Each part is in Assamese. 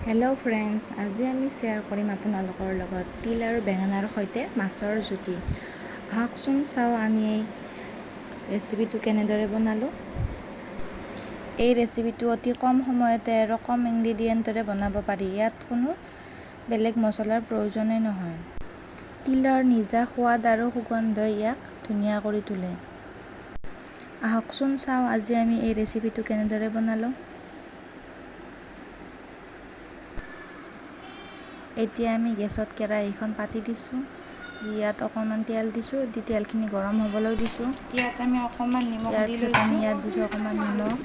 হেল্ল' ফ্ৰেণ্ডছ, আজি আমি শ্বেয়াৰ কৰিম আপোনালোকৰ লগত তিল আৰু বেঙেনাৰ সৈতে মাছৰ জুতি। আহকচোন চাওঁ আমি এই ৰেচিপিটো কেনেদৰে বনালোঁ। এই ৰেচিপিটো অতি কম সময়তে আৰু কম ইনগ্ৰিডিয়েণ্টৰে বনাব পাৰি। ইয়াত কোনো বেলেগ মছলাৰ প্ৰয়োজনেই নহয়। তিলৰ নিজা সোৱাদ আৰু সুগন্ধই ইয়াক ধুনীয়া কৰি তোলে। আহকচোন চাওঁ আজি আমি এই ৰেচিপিটো কেনেদৰে বনালোঁ। এতিয়া আমি গেছত কেৰাহীখন পাতি দিছোঁ। ইয়াত অকণমান তেল দিছোঁ। তেলখিনি গৰম হ'বলৈ দিছোঁ। ইয়াত আমি অকণমান নিমখ দি লৈছোঁ। আমি ইয়াত দিছোঁ অকণমান নিমখ,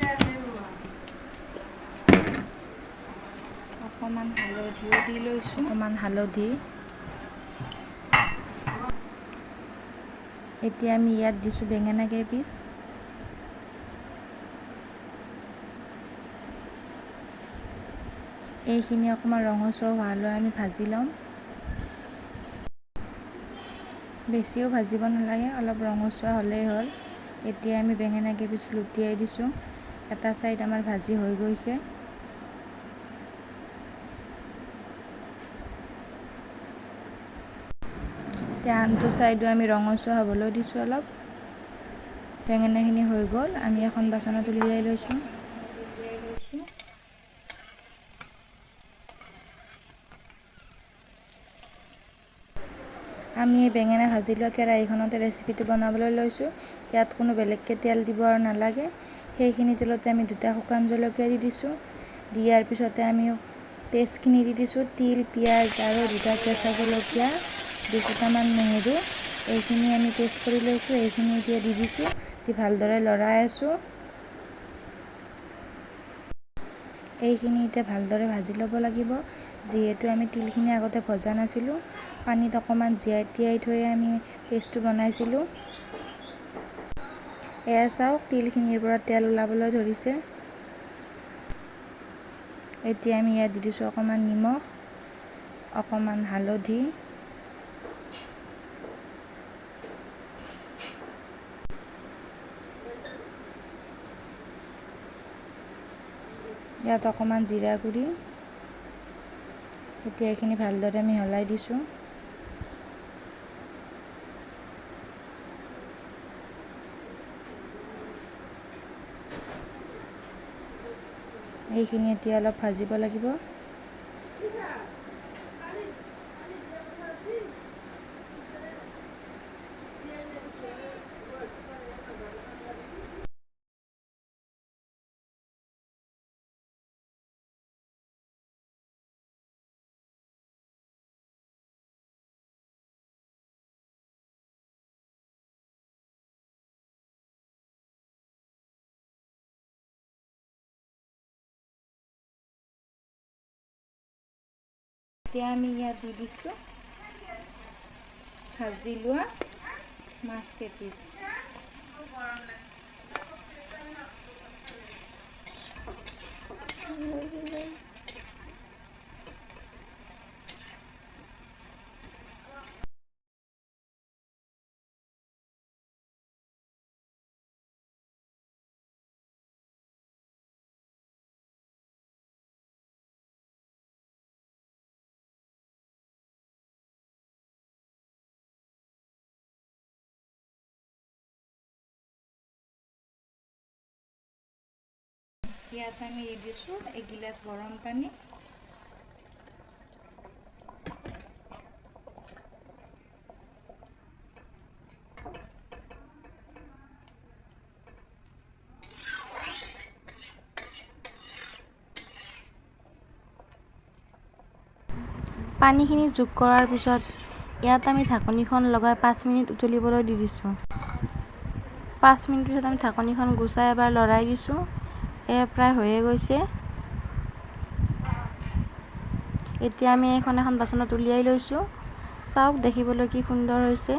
অকণমান হালধিও দি লৈছোঁ। অকণমান হালধি। এতিয়া আমি ইয়াত দিছোঁ বেঙেনা কেইপিচ। এইখিনি অকণমান ৰঙচুৱা হোৱালৈ আমি ভাজি ল'ম। বেছিও ভাজিব নালাগে, অলপ ৰঙচুৱা হ'লেই হ'ল। এতিয়া আমি বেঙেনা কেইপিচ লুটিয়াই দিছোঁ। এটা ছাইড আমাৰ ভাজি হৈ গৈছে। এতিয়া আনটো ছাইডো আমি ৰঙচুৱা হ'বলৈ দিছোঁ অলপ। বেঙেনাখিনি হৈ গ'ল, আমি এখন বাচনত উলিয়াই লৈছোঁ। আমি এই বেঙেনা ভাজি লোৱা কেৰাহীখনতে ৰেচিপিটো বনাবলৈ লৈছোঁ। ইয়াত কোনো বেলেগকৈ তেল দিব আৰু নালাগে। সেইখিনি তেলতে আমি 2টা শুকান জলকীয়া দি দিছোঁ। দিয়াৰ পিছতে আমি পেষ্টখিনি দি দিছোঁ। তিল, পিঁয়াজ আৰু 2টা কেঁচা জলকীয়া, 2 ফুটামান নহৰু, এইখিনি আমি পেষ্ট কৰি লৈছোঁ। এইখিনি এতিয়া দি দিছোঁ। দি ভালদৰে লৰাই আছোঁ। এইখিনি এতিয়া ভালদৰে ভাজি ল'ব লাগিব। যিহেতু আমি তিলখিনি আগতে ভজা নাছিলোঁ, পানীত অকণমান তিয়াই থৈ আমি পেষ্টটো বনাইছিলোঁ। এয়া চাওক, তিলখিনিৰ পৰা তেল ওলাবলৈ ধৰিছে। এতিয়া আমি ইয়াত দি দিছোঁ অকণমান নিমখ, অকণমান হালধি, ইয়াত অকণমান জিৰা গুড়ি। এতিয়া এইখিনি ভালদৰে মিহলাই দিছোঁ। এইখিনি এতিয়া অলপ ভাজিব লাগিব। এতিয়া আমি ইয়াত দি দিছোঁ ভাজি লোৱা মাছ কেইপিচ। ইয়াত আমি দি দিছোঁ এগিলাচ গৰম পানী। পানীখিনি যোগ কৰাৰ পিছত ইয়াত আমি ঢাকনিখন লগাই 5 মিনিট উতলিবলৈ দি দিছোঁ। 5 মিনিট পিছত আমি ঢাকনিখন গুচাই এবাৰ লৰাই দিছোঁ। এয়া প্ৰায় হৈয়ে গৈছে। এতিয়া আমি এখন বাচনত উলিয়াই লৈছোঁ। চাওক, দেখিবলৈ কি সুন্দৰ হৈছে।